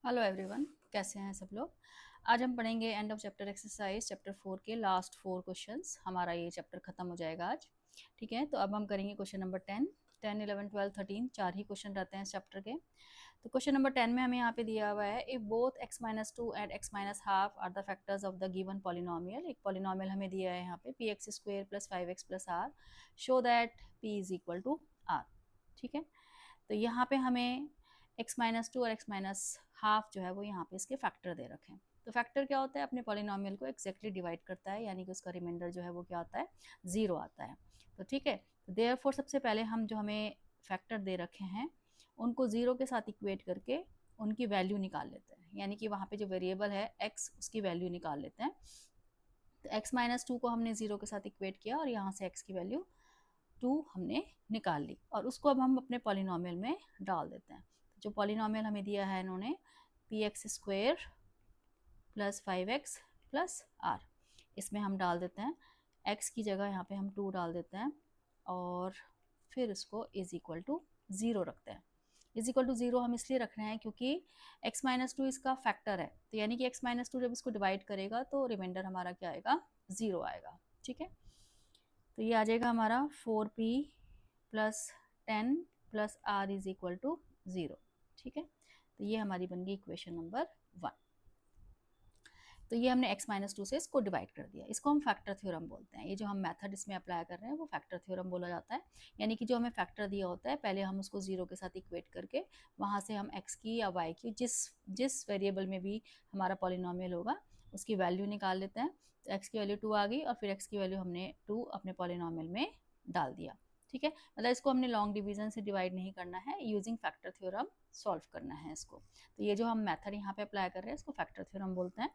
Hello everyone, कैसे हैं सब लोग। आज हम पढ़ेंगे end of chapter exercise chapter 4 के लास्ट 4 क्वेश्चंस। हमारा ये चैप्टर खत्म हो जाएगा आज। ठीक है, तो अब हम करेंगे क्वेश्चन नंबर 10, 11, 12, 13 चार ही क्वेश्चन रहते हैं इस चैप्टर के। तो क्वेश्चन नंबर 10 में हमें यहाँ पे दिया हुआ है, इफ बोथ x-2 एंड x-हाफ are the factors of the given polynomial. एक पॉलिनोमियल हमें दिया है यहाँ पे px² + 5x + r, show that p is equal to r। ठीक है, तो यहाँ पे हमें x-2 और x-हाफ जो है वो यहाँ पे इसके फैक्टर दे रखे हैं। तो फैक्टर क्या होता है, अपने पॉलिनोमियल को एक्जैक्टली डिवाइड करता है, यानी कि उसका रिमाइंडर जो है वो क्या आता है, 0 आता है। तो ठीक है, तो देयरफॉर सबसे पहले हम जो हमें फैक्टर दे रखे हैं उनको 0 के साथ इक्वेट करके उनकी वैल्यू निकाल लेते हैं, यानी कि वहाँ पे जो वेरिएबल है x उसकी वैल्यू निकाल लेते हैं। तो x-2 को हमने 0 के साथ इक्वेट किया और यहाँ से x की वैल्यू 2 हमने निकाल ली और उसको अब हम अपने पॉलिनोमियल में डाल देते हैं। जो पॉलिनोमियल हमें दिया है इन्होंने px² + 5x + r, इसमें हम डाल देते हैं x की जगह यहाँ पे हम 2 डाल देते हैं और फिर इसको इज इक्वल टू 0 रखते हैं। इज इक्वल टू 0 हम इसलिए रख रहे हैं क्योंकि x-2 इसका फैक्टर है, तो यानी कि x-2 जब इसको डिवाइड करेगा तो रिमाइंडर हमारा क्या आएगा, 0 आएगा। ठीक है, तो ये आ जाएगा हमारा 4p + 10 + r is equal to 0। ठीक है, तो ये हमारी बन गई इक्वेशन नंबर 1। तो ये हमने x-2 से इसको डिवाइड कर दिया, इसको हम फैक्टर थ्योरम बोलते हैं। ये जो हम मेथड इसमें अप्लाई कर रहे हैं वो फैक्टर थ्योरम बोला जाता है, यानी कि जो हमें फैक्टर दिया होता है पहले हम उसको 0 के साथ इक्वेट करके वहाँ से हम x की या y की जिस वेरिएबल में भी हमारा पॉलिनोमियल होगा उसकी वैल्यू निकाल लेते हैं। तो x की वैल्यू 2 आ गई और फिर x की वैल्यू हमने 2 अपने पॉलिनोमियल में डाल दिया। ठीक है, मतलब इसको हमने लॉन्ग डिवीजन से डिवाइड नहीं करना है, यूजिंग फैक्टर थ्योरम सॉल्व करना है इसको। तो ये जो हम मेथड यहाँ पे अप्लाई कर रहे हैं इसको फैक्टर थ्योरम बोलते हैं।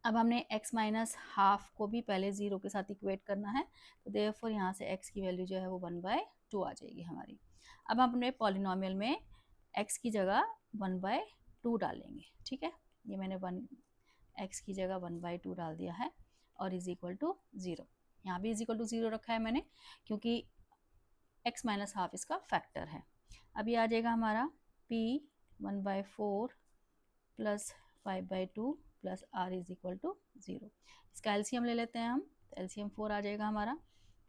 अब हमने x-हाफ को भी पहले 0 के साथ इक्वेट करना है, तो देयरफॉर यहाँ से x की वैल्यू जो है वो 1/2 आ जाएगी हमारी। अब हम अपने पॉलिनोमियल में x की जगह 1/2 डालेंगे। ठीक है, ये मैंने x की जगह 1/2 डाल दिया है और इज इक्वल टू 0। यहाँ भी इज इक्वल टू 0 रखा है मैंने क्योंकि x-हाफ इसका फैक्टर है। अब ये आ जाएगा हमारा p 1/4 + 5/2 + r is equal to 0। इसका एलसीएम ले लेते हैं हम, तो एलसीएम 4 आ जाएगा हमारा।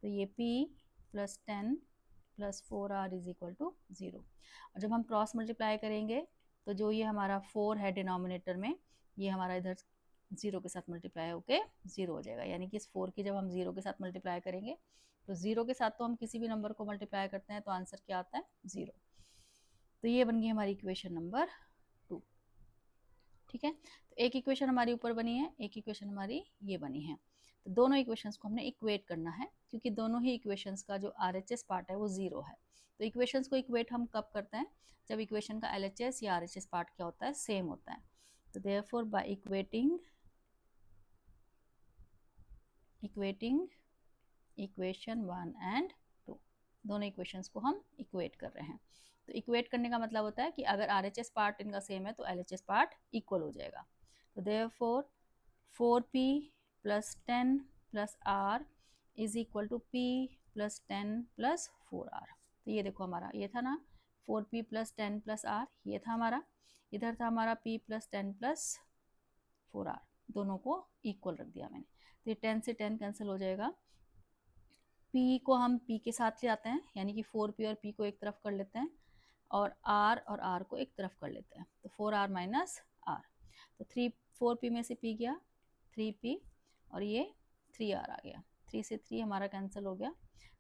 तो ये p + 10 + 4r is equal to 0। और जब हम क्रॉस मल्टीप्लाई करेंगे तो जो ये हमारा 4 है डिनोमिनेटर में, ये हमारा इधर 0 के साथ मल्टीप्लाई होके 0 हो जाएगा, यानी कि इस 4 की जब हम 0 के साथ मल्टीप्लाई करेंगे तो 0 के साथ तो हम किसी भी नंबर को मल्टीप्लाई करते हैं तो आंसर क्या आता है, 0। तो ये बन गई हमारी इक्वेशन नंबर 2। ठीक है, तो एक इक्वेशन हमारी ऊपर बनी है, एक इक्वेशन हमारी ये बनी है। तो दोनों इक्वेशंस को हमने इक्वेट करना है क्योंकि दोनों ही इक्वेशंस का जो RHS पार्ट है वो 0 है। तो इक्वेशंस को इक्वेट हम कब करते हैं, जब इक्वेशन का LHS या RHS पार्ट क्या होता है, सेम होता है। तो therefore by equating equation 1 and 2, दोनों इक्वेशंस को हम इक्वेट कर रहे हैं। तो इक्वेट करने का मतलब होता है कि अगर RHS पार्ट इनका सेम है तो LHS पार्ट इक्वल हो जाएगा। तो therefore 4p + 10 + r is equal to p + 10 + 4r। तो ये देखो हमारा ये था ना 4p + 10 + r, ये था हमारा, इधर था हमारा p + 10 + 4r, दोनों को इक्वल रख दिया मैंने। तो ये 10 से 10 कैंसिल हो जाएगा, p को हम p के साथ ले आते हैं, यानी कि 4p और p को एक तरफ कर लेते हैं और r को एक तरफ कर लेते हैं, तो 4r - r। तो 4p में से p गया 3p और ये 3r आ गया, 3 से 3 हमारा कैंसिल हो गया,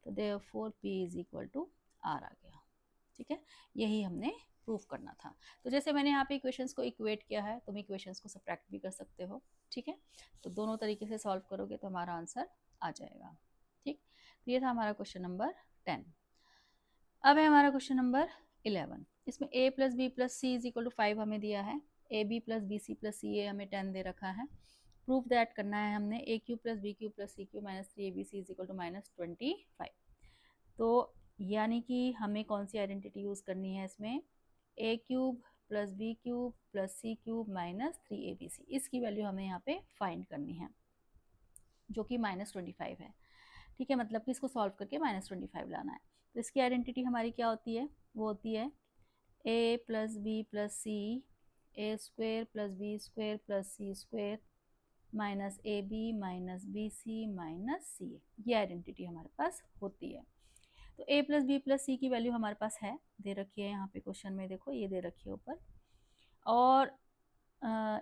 तो therefore p is equal to r आ गया। ठीक है, यही हमने प्रूफ करना था। तो जैसे मैंने यहाँ पे इक्वेशंस को इक्वेट किया है, तुम इक्वेशंस को सब्ट्रैक्ट भी कर सकते हो। ठीक है, तो दोनों तरीके से सॉल्व करोगे तो हमारा आंसर आ जाएगा। ठीक, तो ये था हमारा क्वेश्चन नंबर 10। अब है हमारा क्वेश्चन नंबर 11। इसमें a + b + c is equal to 5 हमें दिया है, ab + bc + ca हमें 10 दे रखा है। प्रूफ दैट करना है हमने a³ + b³ + c³ - 3abc is equal to -25। तो यानी कि हमें कौन सी आइडेंटिटी यूज़ करनी है इसमें, a³ + b³ + c³ - 3abc, इसकी वैल्यू हमें यहाँ पे फाइंड करनी है जो कि -25 है। ठीक है, मतलब कि इसको सॉल्व करके -25 लाना है। तो इसकी आइडेंटिटी हमारी क्या होती है, वो होती है a + b + c A square plus B square plus C square minus A B minus B C minus C A, ये आइडेंटिटी हमारे पास होती है। तो a plus B plus C की वैल्यू हमारे पास है, दे रखी है यहाँ पे क्वेश्चन में, देखो ये दे रखी है ऊपर। और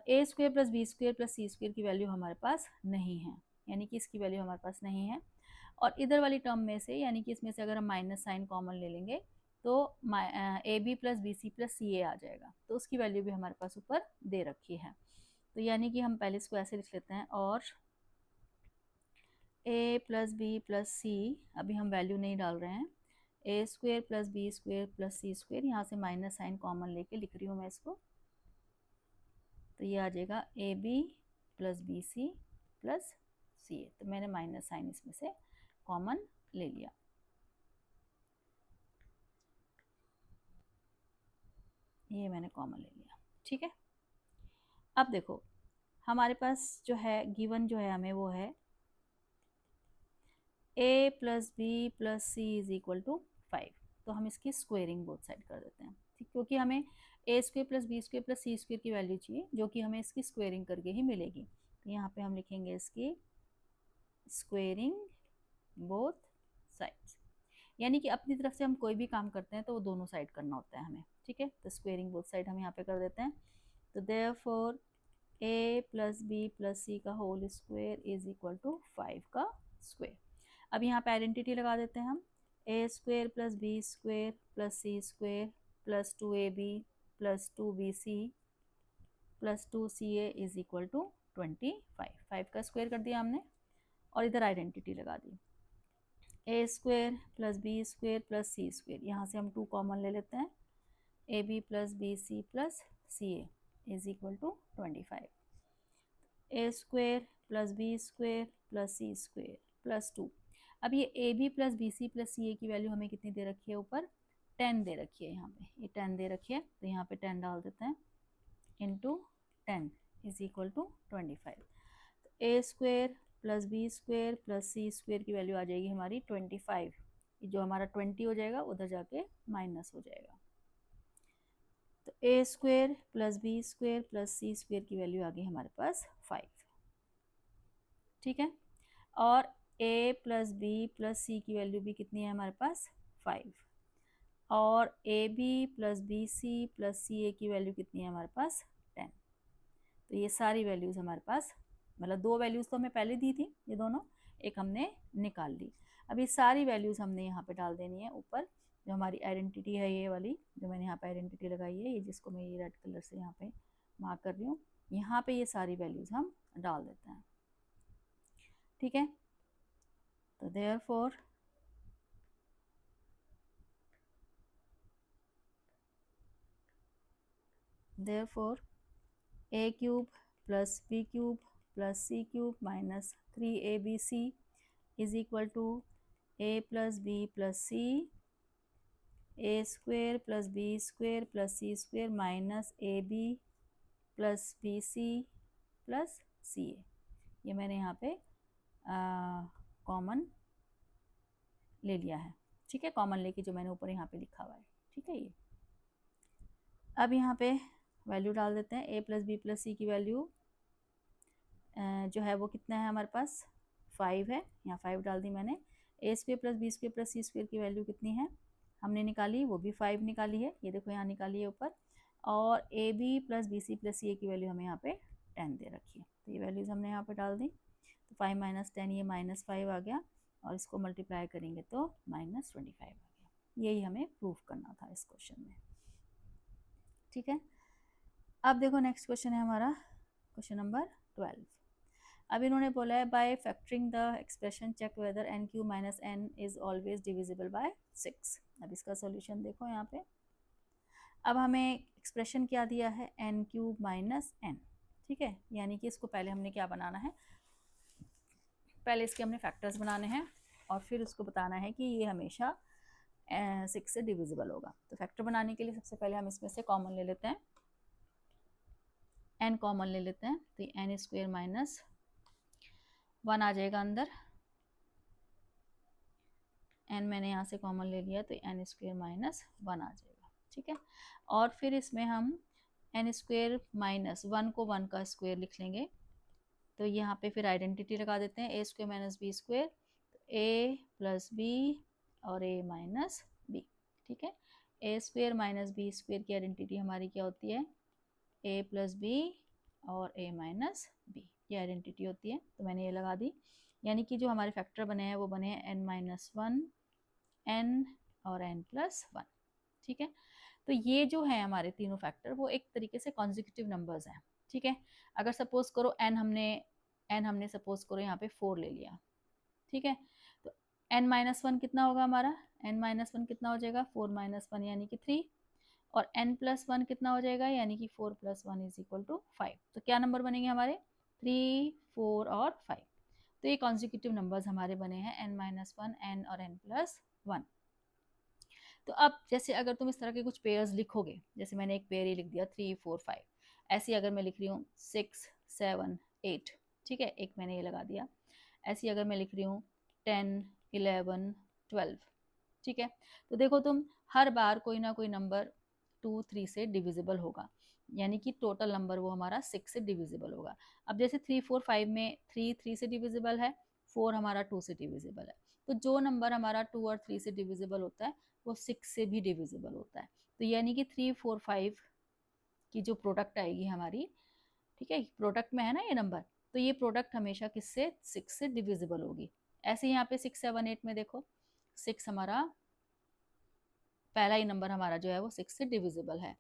A square plus B square plus C square की वैल्यू हमारे पास नहीं है, यानी कि इसकी वैल्यू हमारे पास नहीं है। और इधर वाली टर्म में से, यानी कि इसमें से अगर हम माइनस साइन कॉमन ले लेंगे तो A B plus B C plus C A आ जाएगा, तो उसकी वैल्यू भी हमारे पास ऊपर दे रखी है। तो यानी कि हम पहले इसको ऐसे लिख लेते हैं, और A plus B plus C, अभी हम वैल्यू नहीं डाल रहे हैं, A square plus B square plus C square, यहाँ से माइनस साइन कॉमन लेके लिख रही हूँ मैं इसको, तो ये आ जाएगा A B plus B C plus C A. तो मैंने माइनस साइन इसमें से कॉमन ले लिया। ये मैंने कॉमन ले लिया, ठीक है। अब देखो हमारे पास जो है गिवन जो है हमें वो है a plus B plus C is equal to 5। तो हम इसकी स्क्वेयरिंग बोथ साइड कर देते हैं, ठीक, क्योंकि हमें A square plus B square plus C square की वैल्यू चाहिए, जो कि हमें इसकी स्क्वेयरिंग करके ही मिलेगी। तो यहाँ पे हम लिखेंगे इसकी स्क्वेयरिंग बोथ साइड्स, यानी कि अपनी तरफ से हम कोई भी काम करते हैं तो वो दोनों साइड करना होता है हमें, ठीक है। तो स्क्वेयरिंग बोथ साइड हम यहाँ पे कर देते हैं। तो therefore a plus B plus C का whole square is equal to 5 का स्क्वेयर। अब यहाँ पे आइडेंटिटी लगा देते हैं हम, A square plus B square plus C square plus 2ab plus 2bc plus 2ca is equal to 25। 5 का स्क्वेयर कर दिया हमने और इधर आइडेंटिटी लगा दी, A square plus B square plus C square, यहाँ से हम 2 कॉमन ले लेते हैं, A B plus B C plus C A is equal to 25। A square plus B square plus C square plus 2। अब ये A B plus B C plus C A की value हमें कितनी दे रखी है, ऊपर 10 दे रखी है, यहाँ पे ये 10 दे रखी है, तो यहाँ पे 10 डाल देते हैं, इंटू 10 इज इक्वल टू 25। तो A square plus B square plus C square की वैल्यू आ जाएगी हमारी 25, जो हमारा 20 हो जाएगा उधर जाके माइनस हो जाएगा। तो A square plus B square plus C square की वैल्यू आ गई हमारे पास 5, ठीक है। और a plus B plus C की वैल्यू भी कितनी है हमारे पास 5, और A B plus B C plus C A की वैल्यू कितनी है हमारे पास 10। तो ये सारी वैल्यूज़ हमारे पास, मतलब 2 वैल्यूज़ तो हमें पहले दी थी, ये दोनों एक हमने निकाल ली। अब ये सारी वैल्यूज़ हमने यहाँ पे डाल देनी है ऊपर, जो हमारी आइडेंटिटी है ये वाली, जो मैंने यहाँ पे आइडेंटिटी लगाई है, ये जिसको मैं ये रेड कलर से यहाँ पे मार्क कर रही हूँ, यहाँ पे ये सारी वैल्यूज़ हम डाल देते हैं, ठीक है। तो therefore a cube plus b cube plus c cube minus 3abc is equal to a plus B plus C, A square plus B square plus C square minus A B plus B C plus C A. ये मैंने यहाँ पे common ले लिया है, ठीक है, common लेके जो मैंने ऊपर यहाँ पे लिखा हुआ है, ठीक है। ये अब यहाँ पे वैल्यू डाल देते हैं, a plus B plus C की वैल्यू जो है वो कितना है हमारे पास 5 है, यहाँ 5 डाल दी मैंने। A square plus B square plus C square की वैल्यू कितनी है हमने निकाली, वो भी 5 निकाली है, ये देखो यहाँ निकाली है ऊपर। और A B plus B C plus C A की वैल्यू हमें यहाँ पे 10 दे रखी है, तो ये वैल्यूज़ हमने यहाँ पे डाल दी। तो 5 माइनस 10 ये -5 आ गया, और इसको मल्टीप्लाई करेंगे तो -25 आ गया। यही हमें प्रूफ करना था इस क्वेश्चन में, ठीक है। अब देखो नेक्स्ट क्वेश्चन है हमारा क्वेश्चन नंबर 12। अब इन्होंने बोला है by factoring the expression check whether n cube minus n is always divisible by 6। अब इसका सॉल्यूशन देखो यहाँ पे। अब हमें एक्सप्रेशन क्या दिया है, एन क्यूब माइनस एन, ठीक है, यानी कि इसको पहले हमने क्या बनाना है, पहले इसके हमने फैक्टर्स बनाने हैं और फिर उसको बताना है कि ये हमेशा 6 से डिविजिबल होगा। तो फैक्टर बनाने के लिए सबसे पहले हम इसमें से कॉमन ले लेते हैं, n कॉमन ले लेते हैं, तो एन स्क्वेयर माइनस 1 आ जाएगा अंदर, n मैंने यहाँ से कॉमन ले लिया तो n स्क्वेयर माइनस 1 आ जाएगा, ठीक है। और फिर इसमें हम एन स्क्वेयर माइनस 1 को 1 का स्क्वेयर लिख लेंगे, तो यहाँ पे फिर आइडेंटिटी लगा देते हैं, A square minus B square, A plus B और ए माइनस बी। ठीक है, ए स्क्वेयर माइनस बी स्क्वेयर की आइडेंटिटी हमारी क्या होती है, ए प्लस बी और ए माइनस बी, ये आइडेंटिटी होती है। तो मैंने ये लगा दी, यानी कि जो हमारे फैक्टर बने हैं वो बने हैं n-1, n और n+1। ठीक है, तो ये जो है हमारे तीनों फैक्टर वो एक तरीके से कॉन्जिक्यूटिव नंबर्स हैं। ठीक है, अगर सपोज करो n हमने सपोज करो यहाँ पे 4 ले लिया। ठीक है, तो n-1 कितना होगा हमारा, n-1 कितना हो जाएगा, 4 - 1 यानी कि 3, और n+1 कितना हो जाएगा, यानी कि 4 + 1 = 5। तो क्या नंबर बनेंगे हमारे, 3, 4 और 5। तो ये कॉन्जिक्यूटिव नंबर्स हमारे बने हैं n-1, n और n+1। तो अब जैसे अगर तुम इस तरह के कुछ पेयर्स लिखोगे, जैसे मैंने एक पेयर ही लिख दिया 3, 4, 5, ऐसी अगर मैं लिख रही हूँ 6, 7, 8, ठीक है, एक मैंने ये लगा दिया। ऐसी अगर मैं लिख रही हूँ 10, 11, 12, ठीक है, तो देखो तुम हर बार कोई ना कोई नंबर 2, 3 से डिविजिबल होगा, यानी कि टोटल नंबर वो हमारा 6 से डिविजिबल होगा। अब जैसे 3, 4, 5 में 3, 3 से डिविजिबल है, 4 हमारा 2 से डिविजिबल है, तो जो नंबर हमारा 2 और 3 से डिविजिबल होता है वो 6 से भी डिविजिबल होता है। तो यानी कि 3, 4, 5 की जो प्रोडक्ट आएगी हमारी, ठीक है, प्रोडक्ट में है ना ये नंबर, तो ये प्रोडक्ट हमेशा किससे, 6 से डिविजिबल होगी। ऐसे यहाँ पे 6, 7, 8 में देखो 6 हमारा पहला ही नंबर हमारा जो है वो 6 से डिविजिबल है।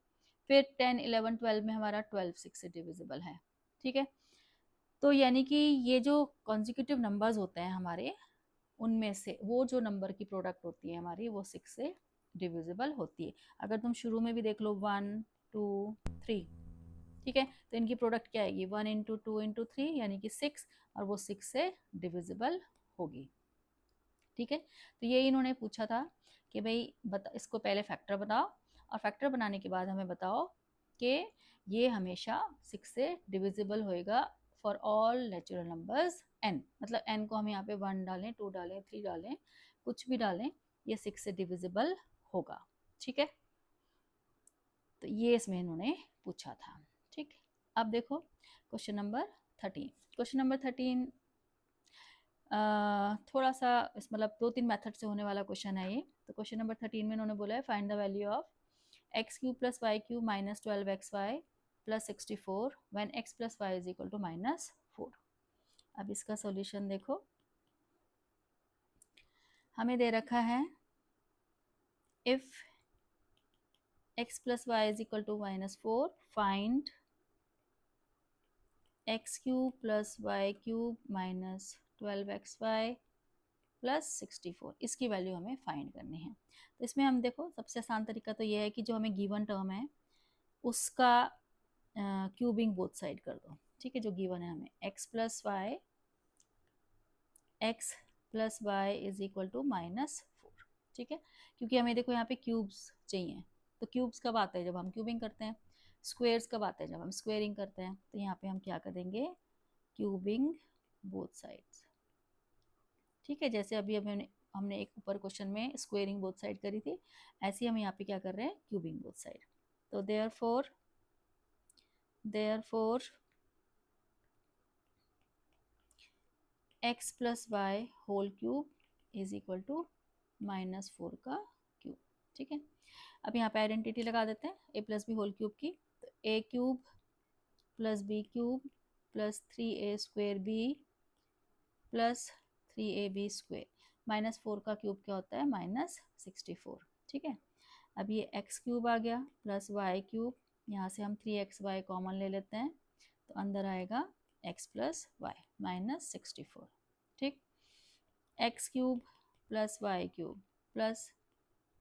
फिर 10, 11, 12 में हमारा 12 6 से डिविजिबल है। ठीक है, तो यानी कि ये जो कॉन्जिक्यूटिव नंबर्स होते हैं हमारे, उनमें से वो जो नंबर की प्रोडक्ट होती है हमारी वो 6 से डिविजिबल होती है। अगर तुम शुरू में भी देख लो 1, 2, 3, ठीक है, तो इनकी प्रोडक्ट क्या आएगी, 1 × 2 × 3 यानी कि 6, और वो 6 से डिविजिबल होगी। ठीक है, तो ये इन्होंने पूछा था कि भाई इसको पहले फैक्टर बताओ, और फैक्टर बनाने के बाद हमें बताओ कि ये हमेशा 6 से डिविजिबल होएगा for all natural numbers n, मतलब n को हम यहाँ पे 1 डालें, 2 डालें, 3 डालें, कुछ भी डालें, ये 6 से डिविजिबल होगा। ठीक है, तो ये इसमें इन्होंने पूछा था। ठीक, अब देखो क्वेश्चन नंबर 13। क्वेश्चन नंबर 13 थोड़ा सा मतलब 2-3 मेथड से होने वाला क्वेश्चन है ये। तो क्वेश्चन नंबर 13 में इन्होंने बोला है find the value of x³ + y³ - 12xy + 64 when x + y = -4। अब इसका सॉल्यूशन देखो, हमें दे रखा है if x + y = -4 find x³ + y³ - 12xy + 64, इसकी वैल्यू हमें फाइंड करनी है। तो इसमें हम देखो सबसे आसान तरीका तो ये है कि जो हमें गिवन टर्म है उसका क्यूबिंग बोथ साइड कर दो। ठीक है, जो गिवन है हमें x + y = -4। ठीक है, क्योंकि हमें देखो यहाँ पे क्यूब्स चाहिए, तो क्यूब्स कब आते हैं, जब हम क्यूबिंग करते हैं। स्क्वेयर्स कब आते हैं, जब हम स्क्वेयरिंग करते हैं। तो यहाँ पे हम क्या कर देंगे, क्यूबिंग बोथ साइड्स। ठीक है, जैसे अभी हमने एक ऊपर क्वेश्चन में स्क्वेयरिंग बोथ साइड करी थी, ऐसे ही हम यहाँ पे क्या कर रहे हैं, क्यूबिंग बोथ साइड। तो therefore x + y whole cube = -4 का क्यूब। ठीक है, अब यहाँ पे आइडेंटिटी लगा देते हैं a + b होल क्यूब की। तो a³ + b³ + 3a² + 3ab² -4 का क्यूब क्या होता है, -64। ठीक है, अब ये x³ आ गया प्लस y³, यहाँ से हम 3xy कॉमन ले लेते हैं, तो अंदर आएगा x + y -64। ठीक, x³ + y³ +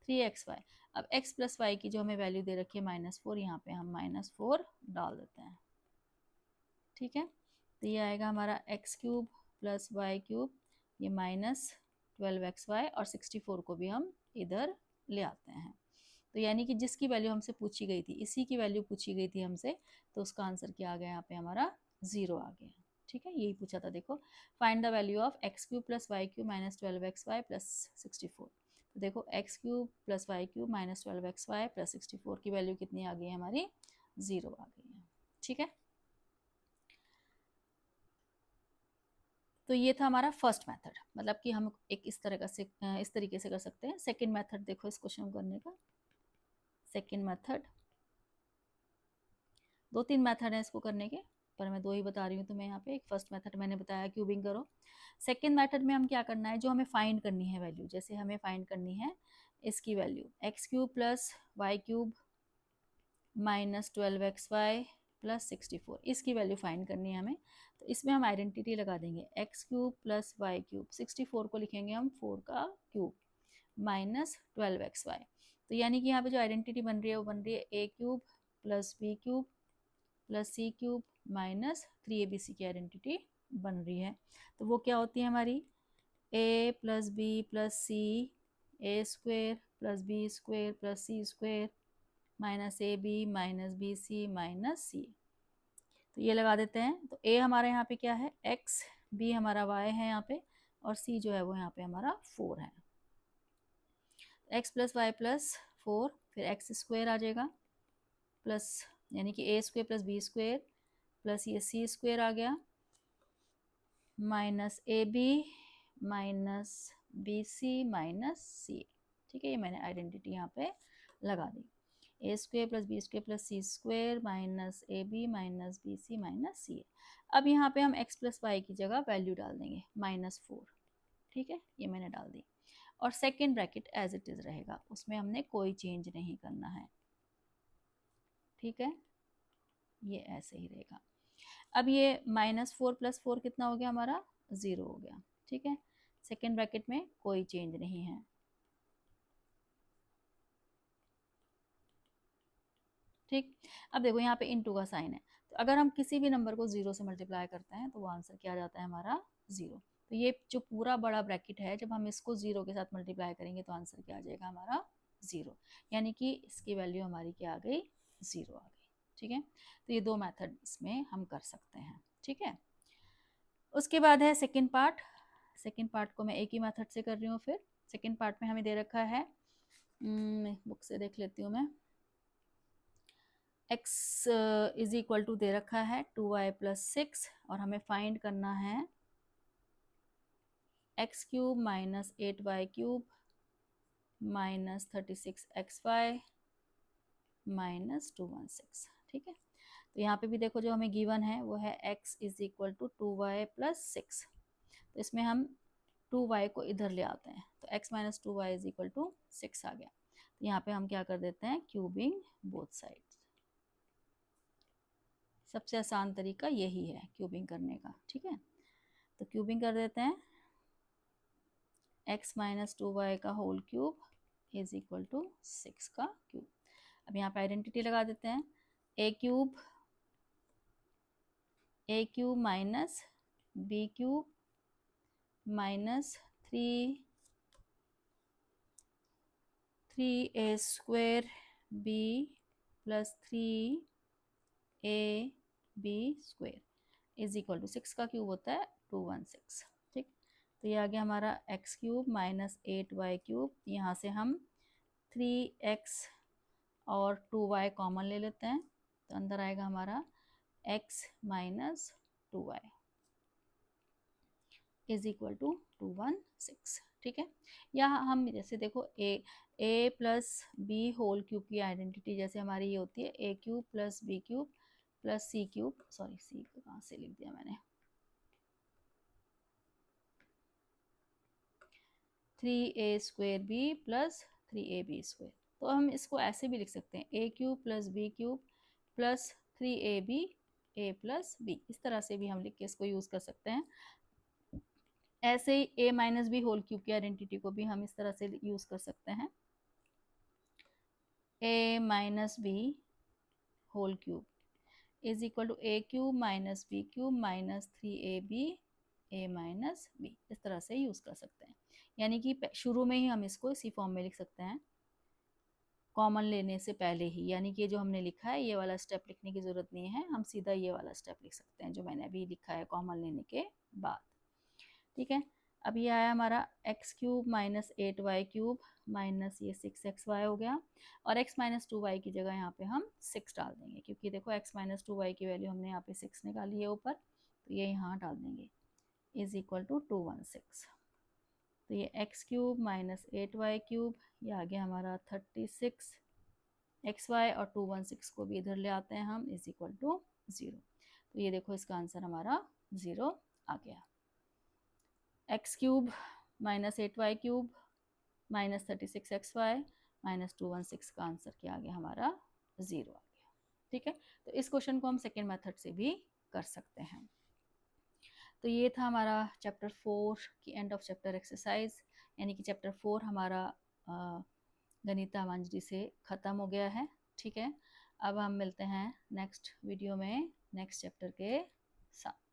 3xy। अब x + y की जो हमें वैल्यू दे रखी है -4, यहाँ पे हम -4 डाल देते हैं। ठीक है, तो ये आएगा हमारा x³ + y³ ये -12xy, और 64 को भी हम इधर ले आते हैं। तो यानी कि जिसकी वैल्यू हमसे पूछी गई थी, इसी की वैल्यू पूछी गई थी हमसे, तो उसका आंसर क्या आ गया, यहाँ पे हमारा 0 आ गया। ठीक है, यही पूछा था। देखो find the value of x³ + y³ - 12xy + 64। तो देखो x³ + y³ - 12xy + 64 की वैल्यू कितनी आ गई हमारी, 0 आ गई है। ठीक है, तो ये था हमारा फर्स्ट मेथड, मतलब कि हम एक इस तरीके से कर सकते हैं। सेकंड मेथड देखो इस क्वेश्चन को करने का। सेकंड मेथड, 2-3 मेथड है इसको करने के, पर मैं 2 ही बता रही हूँ तुम्हें यहाँ पे। एक फर्स्ट मेथड मैंने बताया क्यूबिंग करो। सेकंड मेथड में हम क्या करना है, जो हमें फाइंड करनी है वैल्यू, जैसे हमें फाइंड करनी है इसकी value x³ plus y³ minus 12xy plus 64, इसकी वैल्यू फाइंड करनी है हमें। तो इसमें हम आइडेंटिटी लगा देंगे, x³ प्लस y³, 64 को लिखेंगे हम 4 का क्यूब माइनस 12xy। तो यानी कि यहाँ पे जो आइडेंटिटी बन रही है वो बन रही है a³ plus b³ plus c³ minus 3abc की आइडेंटिटी बन रही है। तो वो क्या होती है हमारी, a plus B plus C, A square plus B square plus C square minus A B minus B C minus C. तो ये लगा देते हैं। तो a हमारा यहाँ पे क्या है x, b हमारा y है यहाँ पे, और c जो है वो यहाँ पे हमारा 4 है। x प्लस वाई प्लस 4, फिर x स्क्वेयर आ जाएगा प्लस, यानी कि a square plus B square plus ये c स्क्वेयर आ गया minus A B minus B C minus C. ठीक है, ये मैंने आइडेंटिटी यहाँ पे लगा दी। A square plus B square plus C square minus A B minus B C minus C. अब यहाँ पे हम x प्लस वाई की जगह वैल्यू डाल देंगे -4। ठीक है, ये मैंने डाल दी, और second bracket as it is रहेगा, उसमें हमने कोई चेंज नहीं करना है। ठीक है, ये ऐसे ही रहेगा। अब ये -4 प्लस 4 कितना हो गया हमारा, 0 हो गया। ठीक है, सेकेंड ब्रैकेट में कोई चेंज नहीं है। ठीक, अब देखो यहाँ पे इनटू का साइन है, तो अगर हम किसी भी नंबर को 0 से मल्टीप्लाई करते हैं तो वो आंसर क्या आ जाता है हमारा 0। तो ये जो पूरा बड़ा ब्रैकेट है, जब हम इसको 0 के साथ मल्टीप्लाई करेंगे तो आंसर क्या आ जाएगा हमारा 0, यानी कि इसकी वैल्यू हमारी क्या आ गई, 0 आ गई। ठीक है, तो ये 2 मेथड इसमें हम कर सकते हैं। ठीक है, उसके बाद है सेकेंड पार्ट। सेकेंड पार्ट को मैं एक ही मेथड से कर रही हूँ। फिर सेकेंड पार्ट में हमें दे रखा है, बुक से देख लेती हूँ मैं, x इज इक्वल टू दे रखा है 2y प्लस 6, और हमें फाइंड करना है x³ minus 8y³ minus 36xy minus 216। ठीक है, तो यहाँ पे भी देखो जो हमें गिवन है वो है x is equal to 2y plus 6। तो इसमें हम 2y को इधर ले आते हैं, तो x minus 2y is equal to 6 आ गया। तो यहाँ पे हम क्या कर देते हैं, क्यूबिंग बोथ साइड्स। सबसे आसान तरीका यही है क्यूबिंग करने का। ठीक है, तो क्यूबिंग कर देते हैं, x माइनस 2y का whole cube is equal to 6 का क्यूब। अब यहाँ पे आइडेंटिटी लगा देते हैं, a³ minus b³ minus 3a square b plus 3ab square is equal to 6 का क्यूब होता है 216। ठीक, तो ये आ गया हमारा x³ माइनस 8y³। यहाँ से हम 3x और 2y कॉमन ले लेते हैं, तो अंदर आएगा हमारा x minus 2y is equal to 216। ठीक है, यहाँ हम जैसे देखो a plus B whole cube की आइडेंटिटी जैसे हमारी ये होती है a³ plus b³ plus c³, sorry c को कहाँ से लिख दिया मैंने, 3a square b plus 3ab square. तो हम इसको ऐसे भी लिख सकते हैं a³ plus b³ plus 3ab a plus b, इस तरह से भी हम लिख के इसको यूज़ कर सकते हैं। ऐसे ही a minus B whole cube की आइडेंटिटी को भी हम इस तरह से यूज़ कर सकते हैं, a minus B whole cube is equal to a³ minus b³ minus 3ab a minus b, इस तरह से यूज़ कर सकते हैं। यानी कि शुरू में ही हम इसको इसी फॉर्म में लिख सकते हैं, कॉमन लेने से पहले ही, यानी कि जो हमने लिखा है ये वाला स्टेप लिखने की ज़रूरत नहीं है, हम सीधा ये वाला स्टेप लिख सकते हैं जो मैंने अभी लिखा है कॉमन लेने के बाद। ठीक है, अब ये आया हमारा x cube minus 8y cube minus ये 6xy हो गया, और x माइनस 2y की जगह यहाँ पे हम 6 डाल देंगे, क्योंकि देखो x माइनस 2y की वैल्यू हमने यहाँ पे 6 निकाली है ऊपर, तो ये यहाँ डाल देंगे, इज इक्वल टू 216। तो ये x cube minus 8y cube, ये आ गया हमारा 36xy, और 216 को भी इधर ले आते हैं हम, इज इक्वल टू 0। तो ये देखो इसका आंसर हमारा 0 आ गया। X cube minus 8y cube minus 36xy minus 216 का आंसर क्या आ गया हमारा 0 आ गया। ठीक है, तो इस क्वेश्चन को हम सेकेंड मेथड से भी कर सकते हैं। तो ये था हमारा चैप्टर 4 की एंड ऑफ चैप्टर एक्सरसाइज, यानी कि चैप्टर 4 हमारा गणिता मंजरी से ख़त्म हो गया है। ठीक है, अब हम मिलते हैं नेक्स्ट वीडियो में नेक्स्ट चैप्टर के साथ।